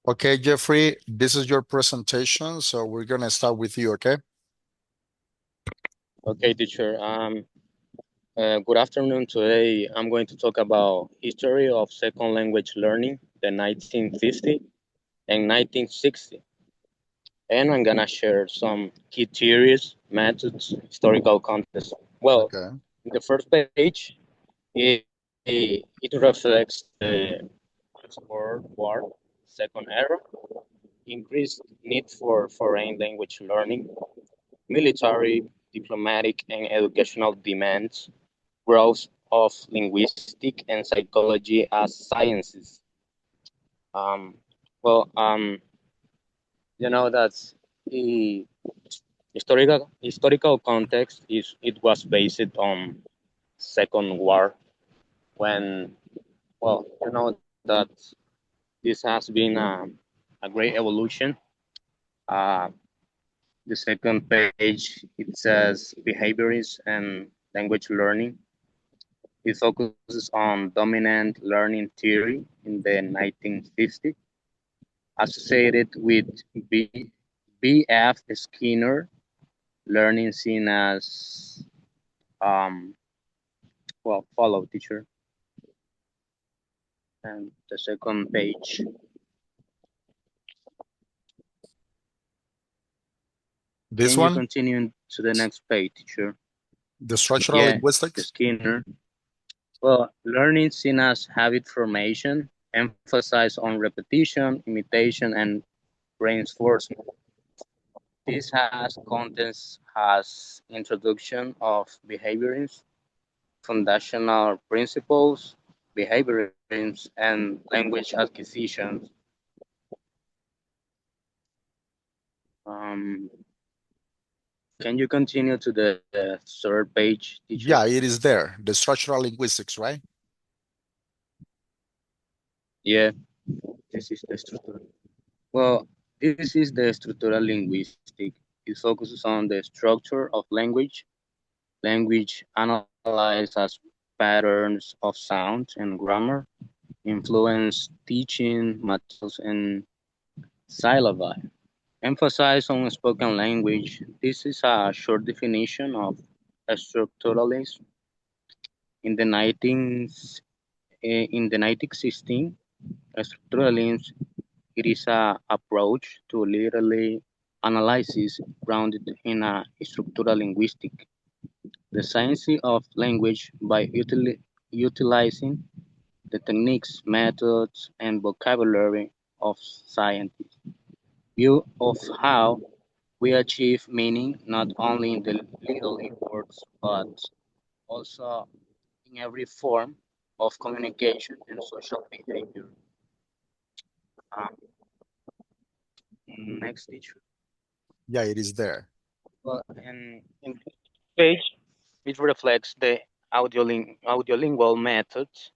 Okay, Jeffrey, this is your presentation, so we're gonna start with you, okay? Okay, teacher. Good afternoon. Today I'm going to talk about history of second language learning, the 1950 and 1960. And I'm gonna share some key theories, methods, historical context. Well, Okay. in the first page, it reflects the World War Second era, increased need for foreign language learning, military, diplomatic, and educational demands, growth of linguistic and psychology as sciences. Um, well, you know that the historical context is it was based on Second War when that this has been a great evolution. Uh, the second page it says behaviors and language learning. It focuses on dominant learning theory in the 1950s, associated with B. B.F. Skinner, learning seen as, um, follow teacher. And the second page. This Can you one, continue to the next page, teacher? the structural Yeah, the linguistics. Skinner. Well, learning seen as habit formation, emphasize on repetition, imitation, and reinforcement. This has contents has introduction of behaviorism, foundational principles, behaviorism, and language acquisitions. Um, can you continue to the third page, teacher? Yeah, it is there. The structural linguistics, right? Yeah, this is the structure. Well, this is the structural linguistic. It focuses on the structure of language. Language analyzed as patterns of sound and grammar, influence teaching materials and syllabi. Emphasize on spoken language. This is a short definition of structuralism. In the 1916, structuralism it is a approach to literary analysis grounded in a structural linguistic, the science of language by utilizing the techniques, methods, and vocabulary of scientists. View of how we achieve meaning not only in the little words but also in every form of communication and social behavior. Um, Next teacher. Yeah, it is there. Well, and in this page, it reflects the audiolingual methods,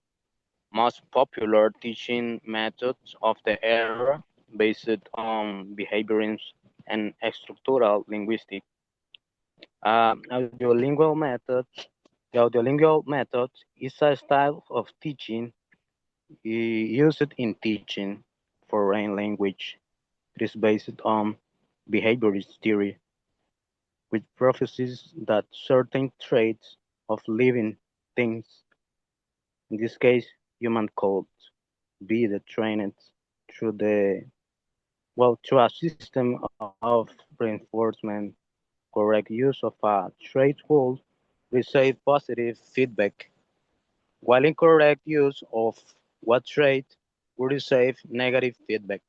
most popular teaching methods of the era based on behaviorism and structural linguistics. Audiolingual method. The audiolingual method is a style of teaching used in teaching foreign language. It is based on behaviorist theory, which prophecies that certain traits of living things, in this case human could be trained through through a system of reinforcement. Correct use of a trait will receive positive feedback, while incorrect use of what trait will receive negative feedback.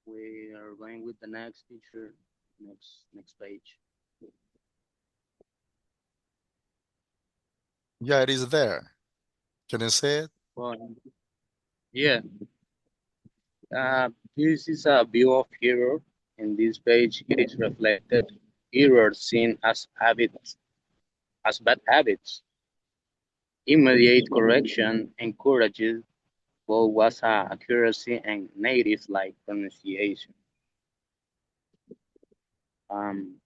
We are going with the next picture, next page. Yeah, it is there. Can you see it? Well, yeah, this is a view of error. In this page, it is reflected errors seen as habits, as bad habits. Immediate correction encourages both was accuracy and native-like pronunciation. Um,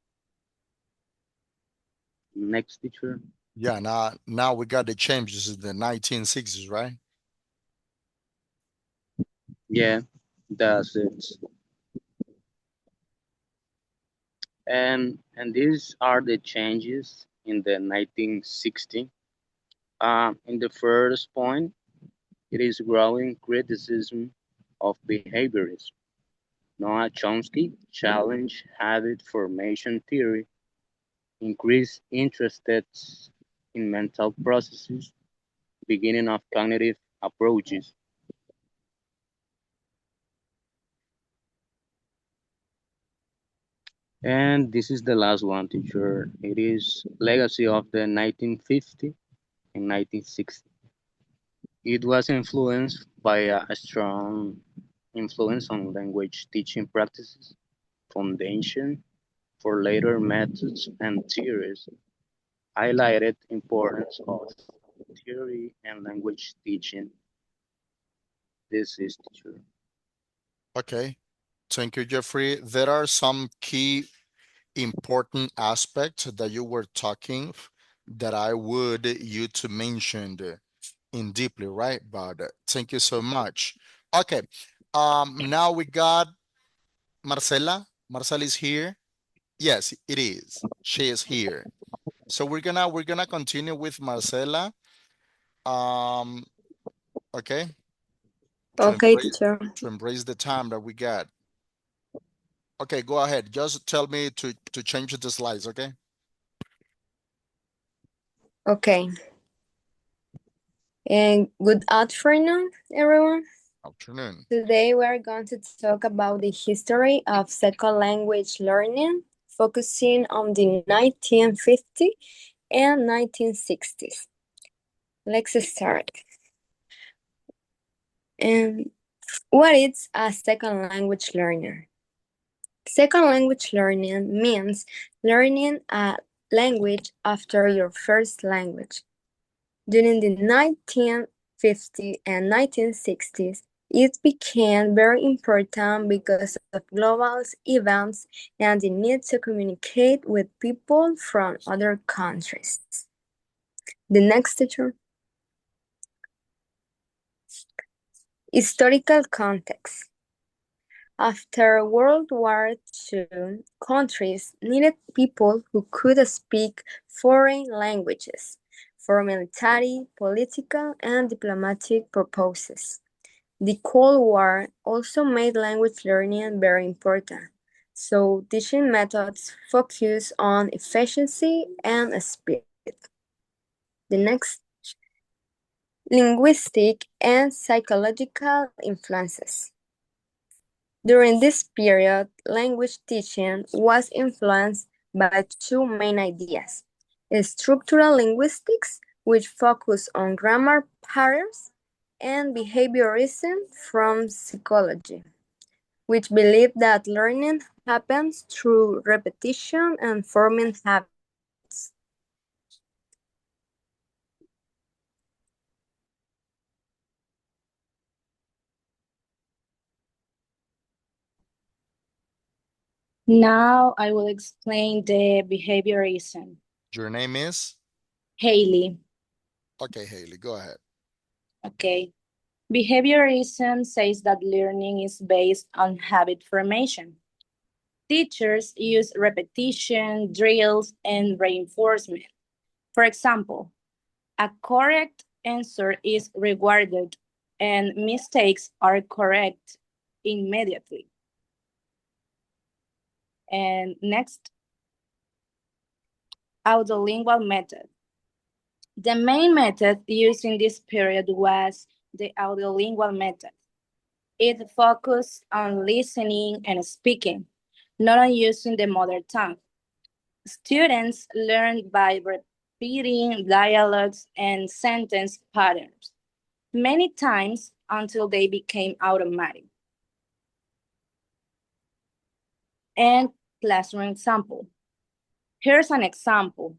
Next picture. Yeah, now we got the changes in the 1960s, right? Yeah, that's it. And these are the changes in the 1960. In the first point, it is growing criticism of behaviorism. Noah Chomsky challenged habit formation theory, increased interest in mental processes, beginning of cognitive approaches. And this is the last one, teacher. It is legacy of the 1950 and 1960. It was influenced by a strong influence on language teaching practices, foundation for later methods and theories, highlighted importance of theory and language teaching. This is teacher. Okay. Thank you, Jeffrey. There are some key important aspects that you were talking that I would you to mention in deeply, right? But thank you so much. Okay. Now we got Marcela. Marcela is here. Yes, it is. She is here. So we're gonna continue with Marcela. Um, okay, to Okay, embrace teacher. to embrace the time that we got. Okay, go ahead. Just tell me to change the slides, okay? Okay. And good afternoon, everyone. Afternoon. Today we are going to talk about the history of second language learning, focusing on the 1950s and 1960s. Let's start. And what is a second language learner? Second language learning means learning a language after your first language. During the 1950s and 1960s, it became very important because of global events and the need to communicate with people from other countries. The next teacher. Historical context. After World War II, countries needed people who could speak foreign languages for military, political, and diplomatic purposes. The Cold War also made language learning very important, so teaching methods focus on efficiency and speed. The next, linguistic and psychological influences. During this period, language teaching was influenced by two main ideas: structural linguistics, which focus on grammar patterns, and behaviorism from psychology, which believe that learning happens through repetition and forming habits. Now I will explain the behaviorism. Your name is? Haley. Okay, Haley, go ahead. Okay. Behaviorism says that learning is based on habit formation. Teachers use repetition, drills, and reinforcement. For example, a correct answer is rewarded and mistakes are correct immediately. And next, audiolingual method. The main method used in this period was the audiolingual method. It focused on listening and speaking, not on using the mother tongue. Students learned by repeating dialogues and sentence patterns many times until they became automatic. And classroom example. Here's an example.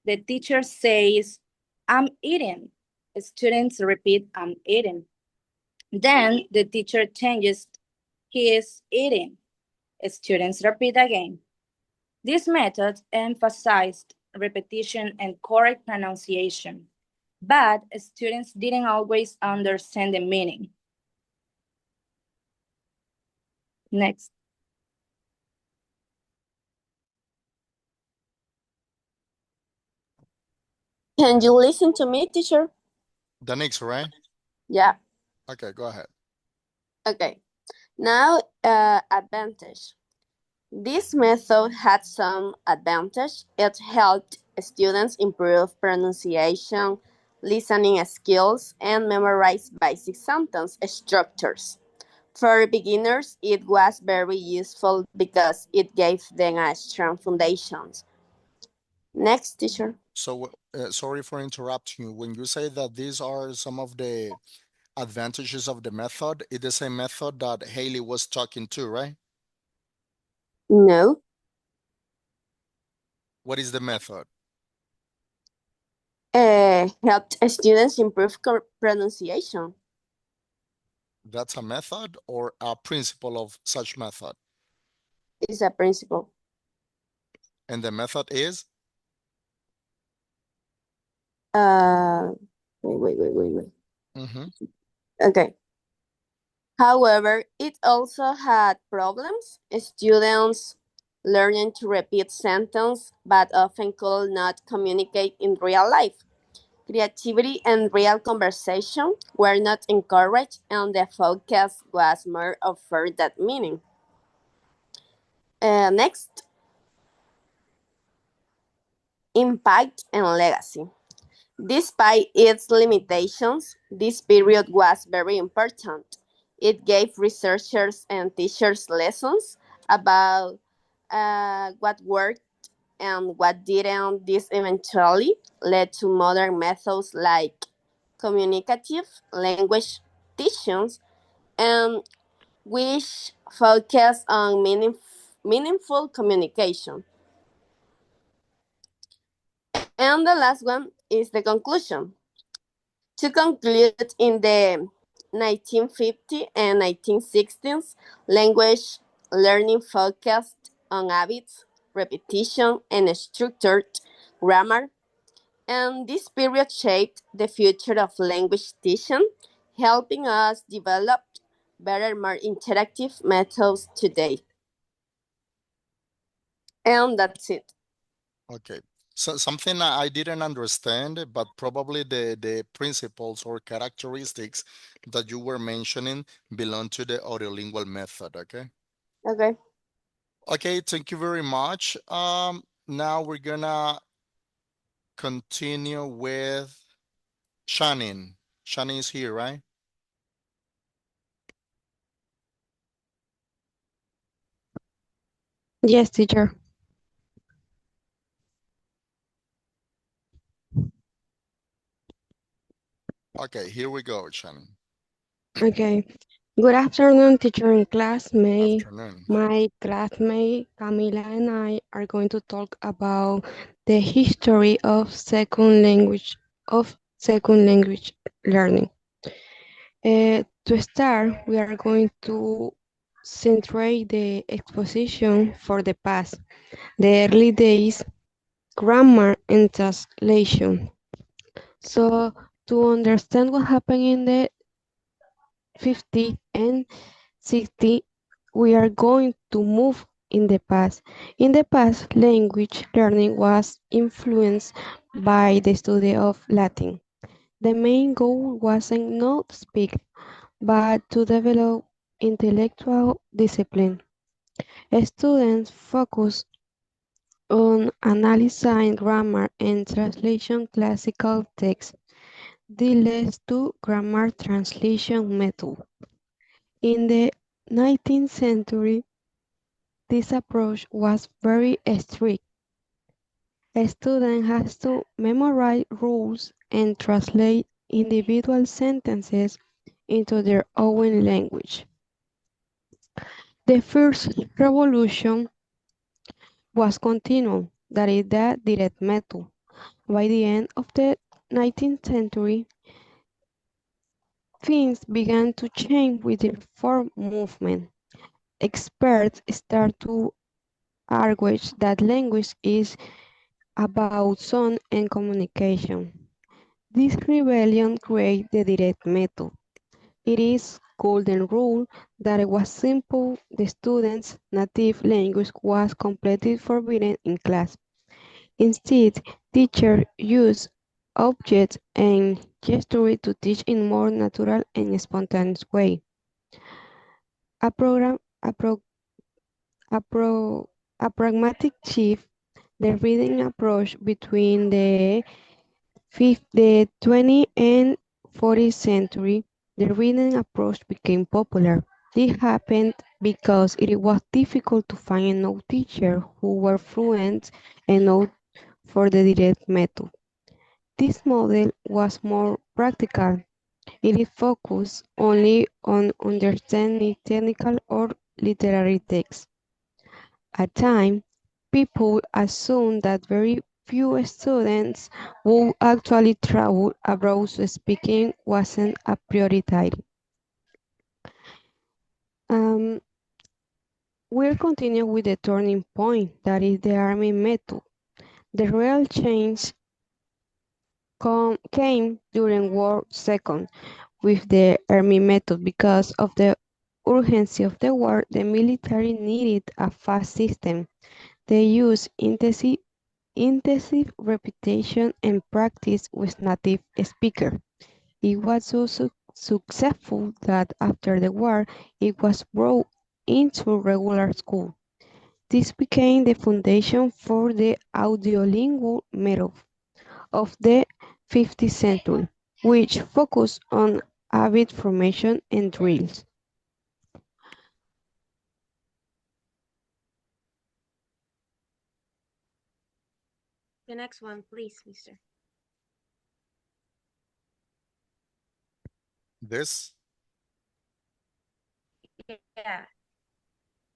The teacher says, "I'm eating." Students repeat, "I'm eating." Then the teacher changes, "He is eating." Students repeat again. This method emphasized repetition, and correct pronunciation. But students didn't always understand the meaning. Next. Can you listen to me, teacher? The next, right? Yeah. Okay, go ahead. Okay. Now, advantage. This method had some advantage. It helped students improve pronunciation, listening skills, and memorize basic sentence structures. For beginners, it was very useful because it gave them a strong foundation. Next, teacher. So, sorry for interrupting you. When you say that these are some of the advantages of the method, it's the same method that Haley was talking to, right? No. What is the method? Helped students improve pronunciation. That's a method or a principle of such method? Is a principle. And the method is? Wait. Mm-hmm. Okay. However, it also had problems. Students learning to repeat sentence but often could not communicate in real life. Creativity and real conversation were not encouraged, and the focus was more of that meaning. Next, impact and legacy. Despite its limitations, this period was very important. It gave researchers and teachers lessons about what worked and what didn't. This eventually led to modern methods like communicative language teachings, and which focus on meaningful communication. And the last one is the conclusion. To conclude, in the 1950s and 1960s, language learning focused on habits, repetition, and structured grammar, and this period shaped the future of language teaching, helping us develop better, more interactive methods today. And that's it. Okay. So something I didn't understand, but probably the principles or characteristics that you were mentioning belong to the audiolingual method, okay? Okay. Okay, thank you very much. Now we're gonna continue with Shannon. Shannon is here, right? Yes, teacher. Okay, here we go, Shannon. Okay. Good afternoon, teacher and classmate. Afternoon. My classmate Camila and I are going to talk about the history of second language learning. To start, we are going to centrate the exposition for the past, the early days, grammar and translation. So to understand what happened in the 50 and 60, we are going to move in the past. In the past, language learning was influenced by the study of Latin. The main goal wasn't not to speak, but to develop intellectual discipline. Students focus on analyzing grammar and translation classical texts. This leads to grammar translation method. In the 19th century, this approach was very strict. A student has to memorize rules and translate individual sentences into their own language. The first revolution was continual, that is the direct method. By the end of the 19th century, things began to change with the reform movement. Experts start to argue that language is about sound and communication. This rebellion created the direct method. It is golden rule that it was simple. The students' native language was completely forbidden in class. Instead, teachers used objects and gestures to teach in more natural and spontaneous way. A program, a, pro, a, pro, a pragmatic shift, the reading approach between the 20th and 40th century, the reading approach became popular. This happened because it was difficult to find enough teachers who were fluent enough for the direct method. This model was more practical. It is focused only on understanding technical or literary texts. At times, people assume that very few students would actually travel abroad, so speaking wasn't a priority. Um, we'll continue with the turning point, that is the Army method. The real change came during World II with the Army method. Because of the urgency of the war, the military needed a fast system. They used intensive repetition and practice with native speakers. It was so successful that after the war, it was brought into regular school. This became the foundation for the audiolingual method of the 15th century, which focused on habit formation and drills. The next one, please, mister. This? Yeah.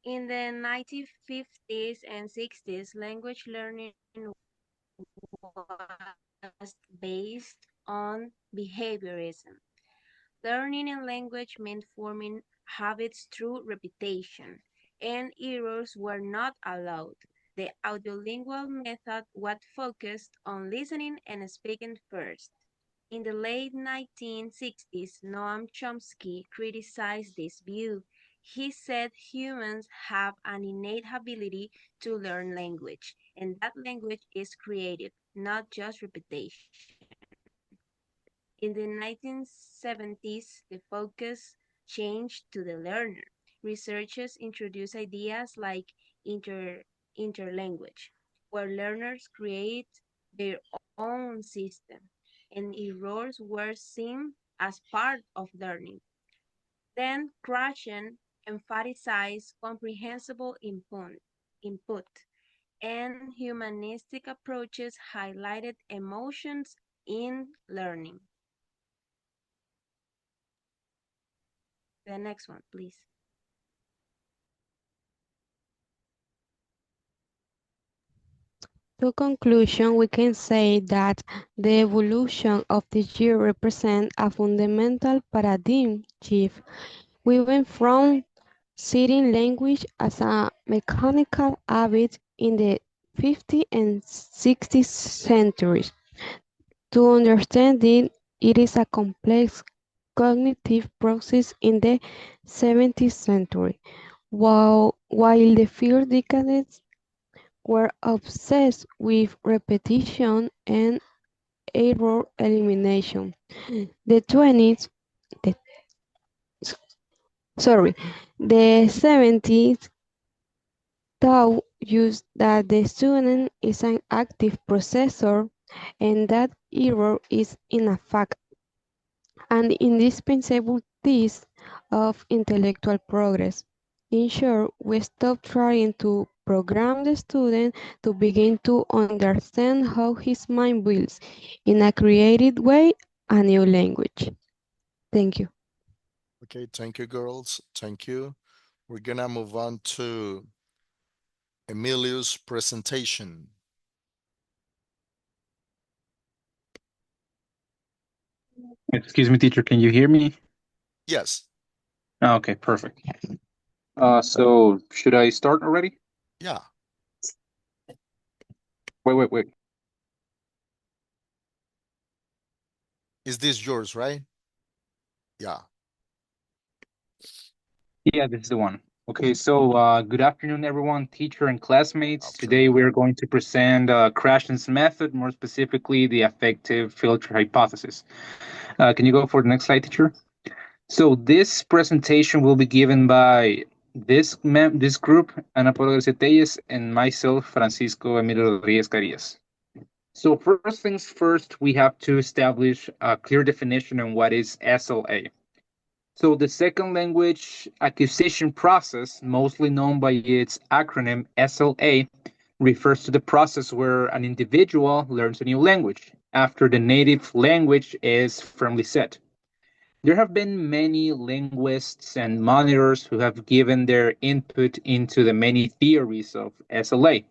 In the 1950s and 60s, language learning was based on behaviorism. Learning a language meant forming habits through repetition, and errors were not allowed. The audiolingual method was focused on listening and speaking first. In the late 1960s, Noam Chomsky criticized this view. He said humans have an innate ability to learn language, and that language is creative, not just repetition. In the 1970s, the focus changed to the learner. Researchers introduced ideas like interlanguage, where learners create their own system, and errors were seen as part of learning. Then Krashen emphasized comprehensible input, and humanistic approaches highlighted emotions in learning. The next one, please. To conclusion, we can say that the evolution of this year represents a fundamental paradigm shift. We went from seeing language as a mechanical habit in the 50th and 60th centuries to understanding it is a complex cognitive process in the 17th century. While the first decades were obsessed with repetition and error elimination. The 20s, the, sorry, the 70s taught us that the student is an active processor and that error is in a fact an indispensable piece of intellectual progress. In short, we stop trying to program the student to begin to understand how his mind builds, in a creative way, a new language. Thank you. Okay, thank you, girls. Thank you. We're gonna move on to Emilio's presentation. Excuse me, teacher, can you hear me? Yes. Okay, perfect. So should I start already? Yeah. Wait. Is this yours, right? Yeah. Yeah, this is the one. Okay, so good afternoon, everyone, teacher and classmates. Today Afternoon. we're going to present Krashen's method, more specifically the affective filter hypothesis. Can you go for the next slide, teacher? So this presentation will be given by this group, Ana Paula Garcia Telles, and myself, Francisco Emilio Rodriguez Carillas. So first things first, we have to establish a clear definition on what is SLA. So the second language acquisition process, mostly known by its acronym SLA, refers to the process where an individual learns a new language after the native language is firmly set. There have been many linguists and monitors who have given their input into the many theories of SLA.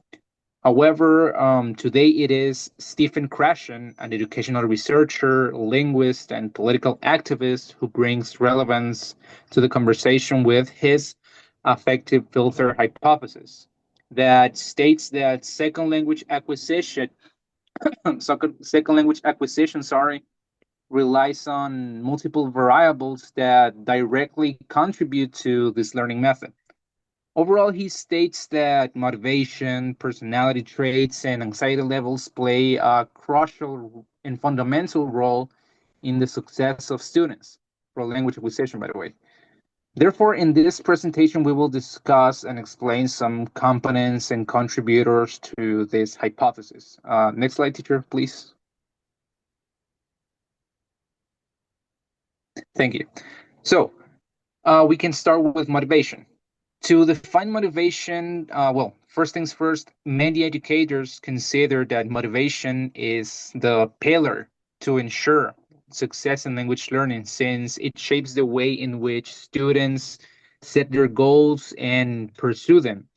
However, today it is Stephen Krashen, an educational researcher, linguist, and political activist, who brings relevance to the conversation with his affective filter hypothesis that states that second language acquisition, relies on multiple variables that directly contribute to this learning method. Overall, he states that motivation, personality traits, and anxiety levels play a crucial and fundamental role in the success of students for language acquisition, by the way. Therefore, in this presentation, we will discuss and explain some components and contributors to this hypothesis. Next slide, teacher, please. Thank you. So, we can start with motivation. To define motivation, first things first, many educators consider that motivation is the pillar to ensure success in language learning, since it shapes the way in which students set their goals and pursue them.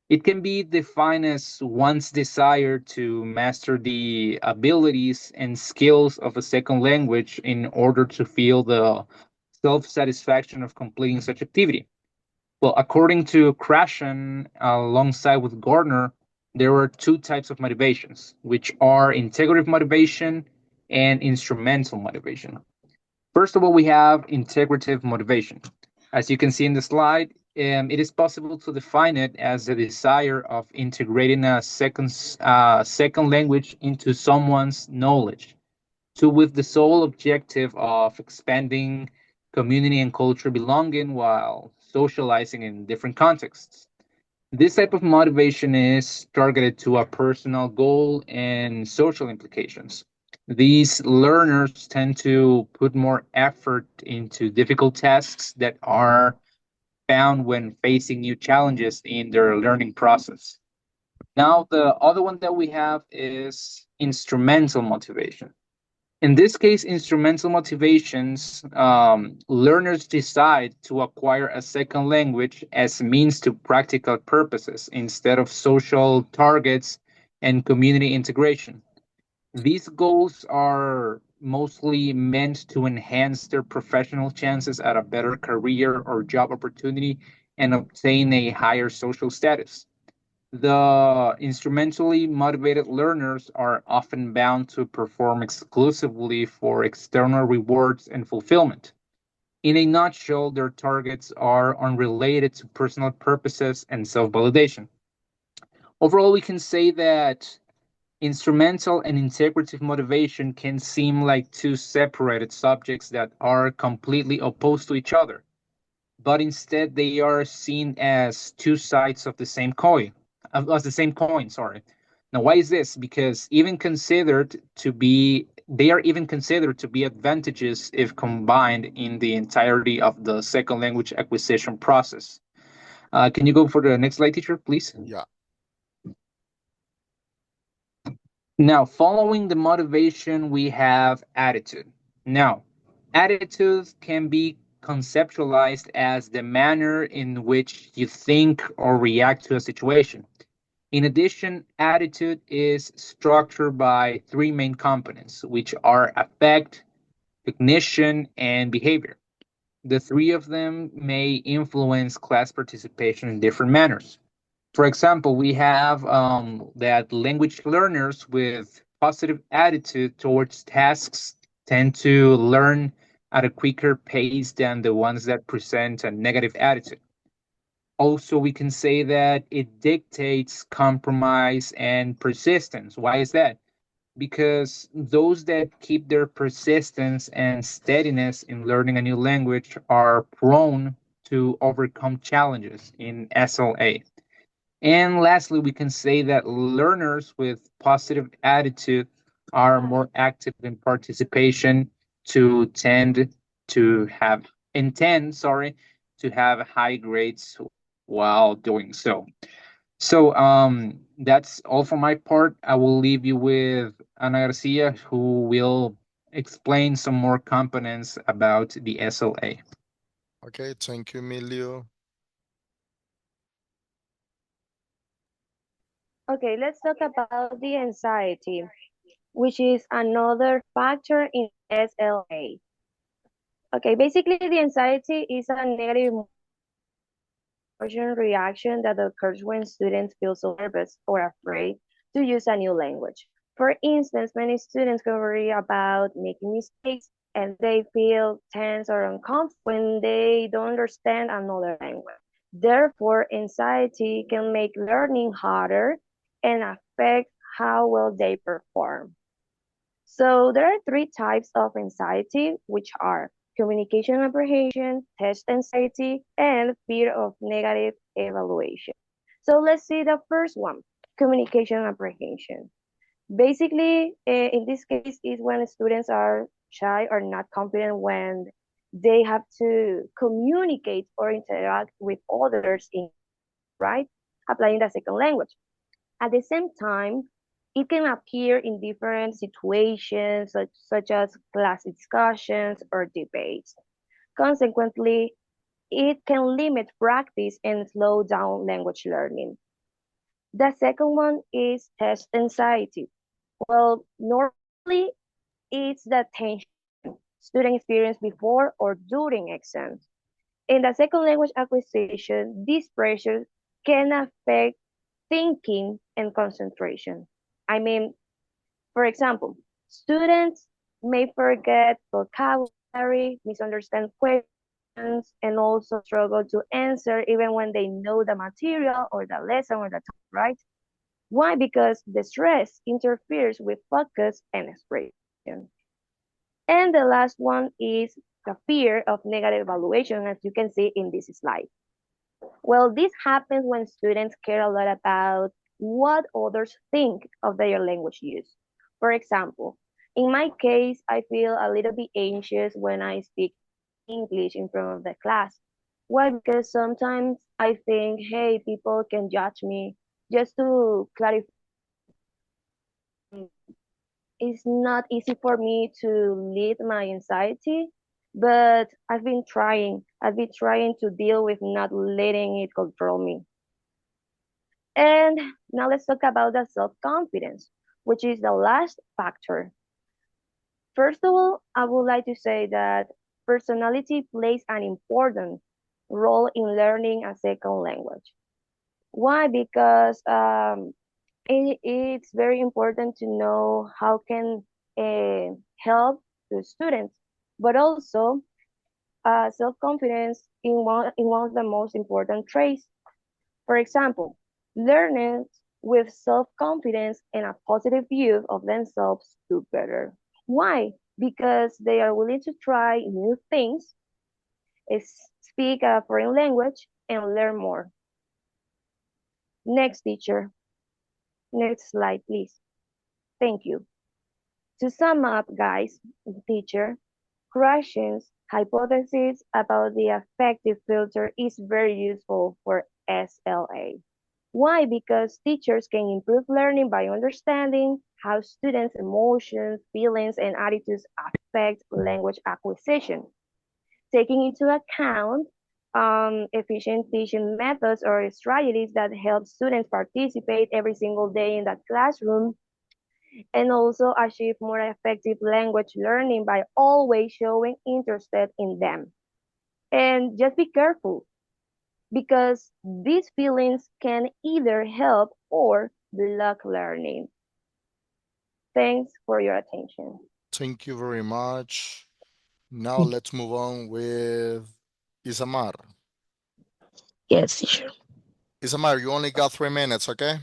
It can be defined as one's desire to master the abilities and skills of a second language in order to feel the self satisfaction of completing such activity. Well, according to Krashen, alongside with Gardner, there are two types of motivations, which are integrative motivation and instrumental motivation. First of all, we have integrative motivation. As you can see in the slide, it is possible to define it as the desire of integrating a second language into someone's knowledge, to with the sole objective of expanding community and culture belonging while socializing in different contexts. This type of motivation is targeted to a personal goal and social implications. These learners tend to put more effort into difficult tasks that are found when facing new challenges in their learning process. Now, the other one that we have is instrumental motivation. In this case, instrumental motivations, learners decide to acquire a second language as means to practical purposes instead of social targets and community integration. These goals are mostly meant to enhance their professional chances at a better career or job opportunity and obtain a higher social status. The instrumentally motivated learners are often bound to perform exclusively for external rewards and fulfillment. In a nutshell, their targets are unrelated to personal purposes and self validation. Overall, we can say that instrumental and integrative motivation can seem like two separated subjects that are completely opposed to each other, but instead they are seen as two sides of the same coin, as the same coin, sorry. Now, why is this? Because they are even considered to be advantages if combined in the entirety of the second language acquisition process. Can you go for the next slide, teacher, please? Yeah. Now, following the motivation, we have attitude. Now, attitudes can be conceptualized as the manner in which you think or react to a situation. In addition, attitude is structured by three main components, which are affect, cognition, and behavior. The three of them may influence class participation in different manners. For example, we have that language learners with positive attitude towards tend to learn at a quicker pace than the ones that present a negative attitude. Also, we can say that it dictates compromise and persistence. Why is that? Because those that keep their persistence and steadiness in learning a new language are prone to overcome challenges in SLA. And lastly, we can say that learners with positive attitude are more active in participation to tend to have intend, sorry, to have high grades while doing so. So that's all for my part. I will leave you with Ana Garcia, who will explain some more components about the SLA. Okay, thank you, Emilio. Okay, let's talk about the anxiety, which is another factor in SLA. Okay, basically the anxiety is a negative emotion reaction that occurs when students feel so nervous or afraid to use a new language. For instance, many students can worry about making mistakes and they feel tense or uncomfortable when they don't understand another language. Therefore, anxiety can make learning harder and affect how well they perform. So there are three types of anxiety, which are communication apprehension, test anxiety, and fear of negative evaluation. So let's see the first one, communication apprehension. Basically, in this case, is when students are shy or not confident when they have to communicate or interact with others in, right? Applying the second language. At the same time, it can appear in different situations, such as class discussions or debates. Consequently, it can limit practice and slow down language learning. The second one is test anxiety. Well, normally it's the tension students experience before or during exams. In the second language acquisition, this pressure can affect thinking and concentration. I mean, for example, students may forget vocabulary, misunderstand questions, and also struggle to answer even when they know the material or the lesson or the topic, right? Why? Because the stress interferes with focus and expression. And the last one is the fear of negative evaluation, as you can see in this slide. Well, this happens when students care a lot about what others think of their language use. For example, in my case, I feel a little bit anxious when I speak English in front of the class. Why? Because sometimes I think, hey, people can judge me. Just to clarify, it's not easy for me to lead my anxiety, but I've been trying. I've been trying to deal with not letting it control me. And now let's talk about the self-confidence, which is the last factor. First of all, I would like to say that personality plays an important role in learning a second language. Why? Because it's very important to know how can help the students, but also self-confidence in one of the most important traits. For example, learners with self-confidence and a positive view of themselves do better. Why? Because they are willing to try new things, speak a foreign language, and learn more. Next, teacher. Next slide, please. Thank you. To sum up, guys, teacher, Krashen's hypothesis about the affective filter is very useful for SLA. Why? Because teachers can improve learning by understanding how students' emotions, feelings, and attitudes affect language acquisition. Taking into account efficient teaching methods or strategies that help students participate every single day in that classroom, and also achieve more effective language learning by always showing interest in them. And just be careful, because these feelings can either help or block learning. Thanks for your attention. Thank you very much. Now let's move on with Isamar. Yes, teacher. Isamar, you only got 3 minutes, okay?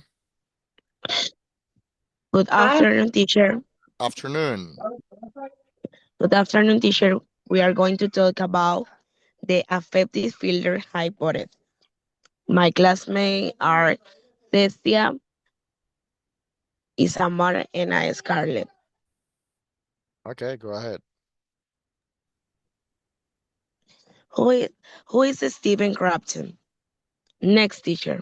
Good afternoon, teacher. Afternoon. Good afternoon, teacher. We are going to talk about the affective filter hypothesis. My classmates are Cecia, Isamar, and I, Scarlett. Okay, go ahead. Who is, who is Stephen Crafton? Next, teacher.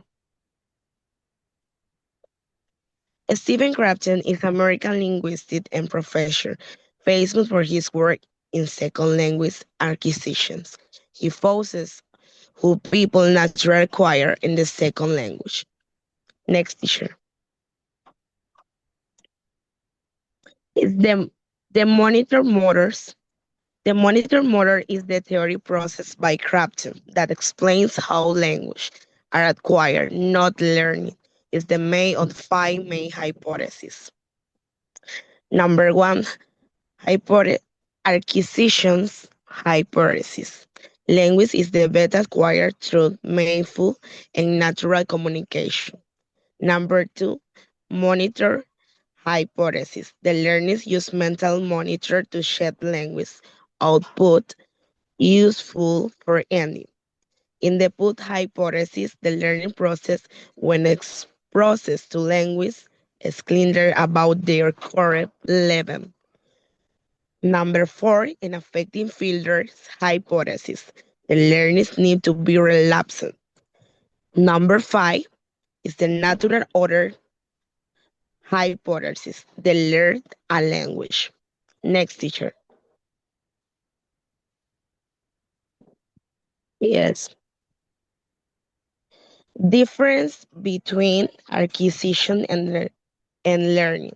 Stephen Crafton is an American linguist and professor, famous for his work in second language acquisitions. He focuses who people naturally acquire in the second language. Next, teacher. Is the monitor motors. The monitor motor is the theory process by Crafton that explains how language are acquired, not learning. Is the main of 5 main hypotheses. Number one, acquisitions hypothesis. Language is the best acquired through mindful and natural communication. Number two, monitor hypothesis. The learners use mental monitor to shape language output useful for any. In the put hypothesis, the learning process when exposed to language is clearer about their current level. Number four, in affecting filters hypothesis, the learners need to be relapsed. Number five is the natural order hypothesis, the learned a language. Next, teacher. Yes. Difference between acquisition and learning.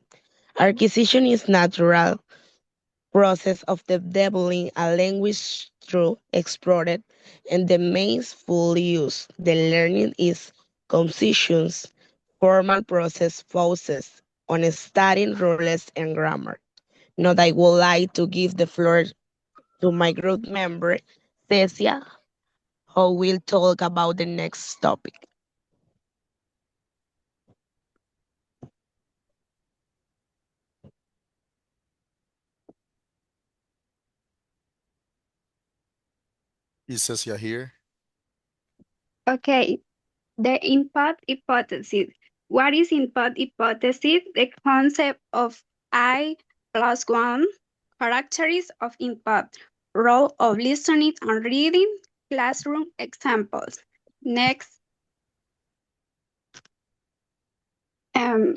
Acquisition is natural process of developing a language through explored and the means full use. The learning is compositions, formal process focused on studying rules and grammar. Now I would like to give the floor to my group member, Cecia, who will talk about the next topic. Is Cecia here? Okay, the impact hypothesis. What is impact hypothesis? The concept of I plus one, characteristics of impact, role of listening and reading, classroom examples. Next, um,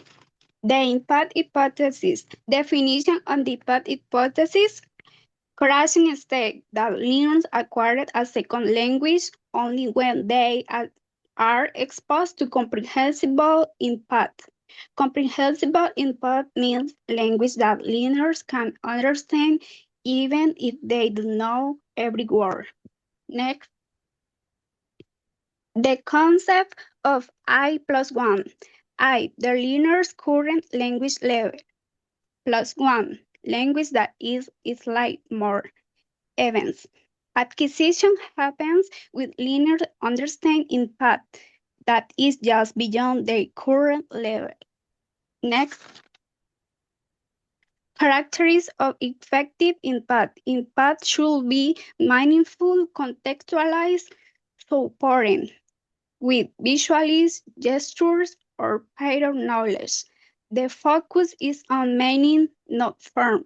the impact hypothesis. Definition of the impact hypothesis. Crossing state that learners acquired a second language only when they are exposed to comprehensible input. Comprehensible input means language that learners can understand even if they don't know every word. Next, the concept of I plus one. I, the learner's current language level, plus one, language that is like more events. Acquisition happens with linear understanding input that is just beyond their current level. Next, characteristics of effective input. Input should be meaningful, contextualized, supporting with visuals, gestures, or pattern knowledge. The focus is on meaning, not form.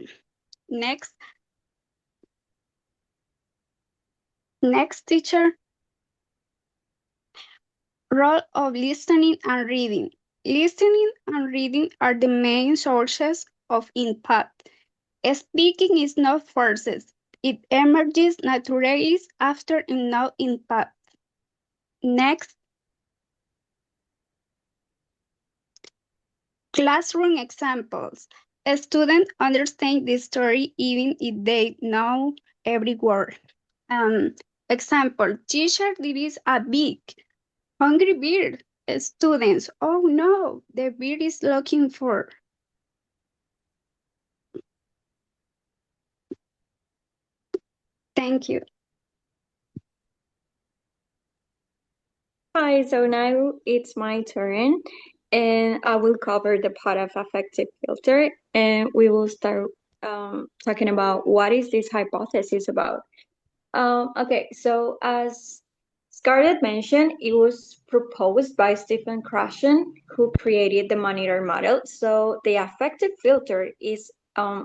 Next, teacher. Role of listening and reading. Listening and reading are the main sources of input. Speaking is not forced. It emerges naturally after enough input. Next, classroom examples. A student understands the story even if they know every word. Example, teacher, there is a big hungry bird. Students, oh no, the bird is looking for. Thank you. Hi, so now it's my turn, and I will cover the part of affective filter, and we will start talking about what is this hypothesis about. Okay, so as Scarlett mentioned, it was proposed by Stephen Krashen, who created the monitor model. So the affective filter is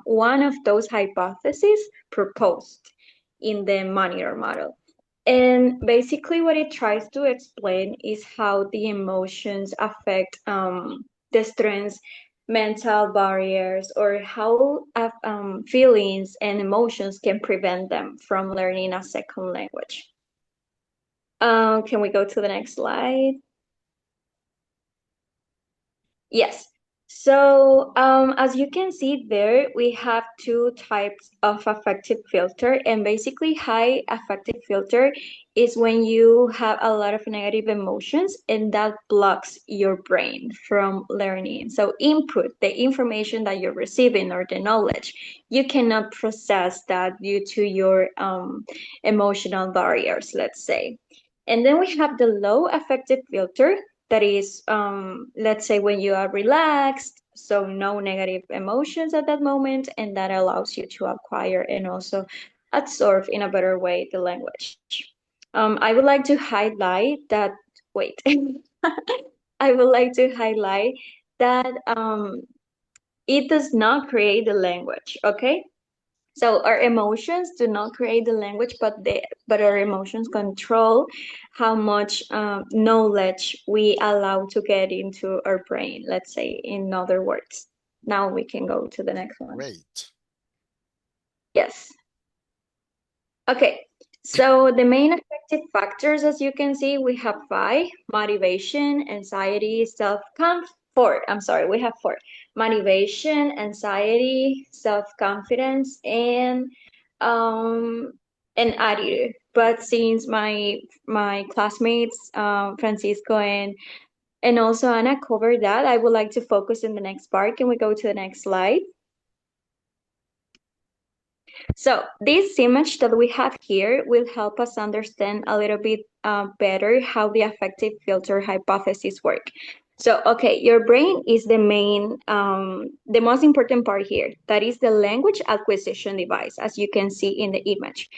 one of those hypotheses proposed in the monitor model. And basically what it tries to explain is how the emotions affect the strengths, mental barriers, or how feelings and emotions can prevent them from learning a second language. Can we go to the next slide? Yes. So as you can see there, we have two types of affective filter, and basically high affective filter is when you have a lot of negative emotions and that blocks your brain from learning. So input, the information that you're receiving or the knowledge, you cannot process that due to your emotional barriers, let's say. And then we have the low affective filter, that is, let's say when you are relaxed, so no negative emotions at that moment, and that allows you to acquire and also absorb in a better way the language. I would like to highlight that, wait, I would like to highlight that it does not create the language, okay? So our emotions do not create the language, but our emotions control how much knowledge we allow to get into our brain, let's say, in other words. Now we can go to the next one. Great. Yes. Okay, so the main affective factors, as you can see, we have 5: motivation, anxiety, four. I'm sorry, we have 4: motivation, anxiety, self-confidence, um, and attitude. But since my classmates, Francisco and also Anna covered that, I would like to focus in the next part. Can we go to the next slide? So this image that we have here will help us understand a little bit better how the affective filter hypothesis work. So, okay, your brain is the the most important part here. That is the language acquisition device, as you can see in the image.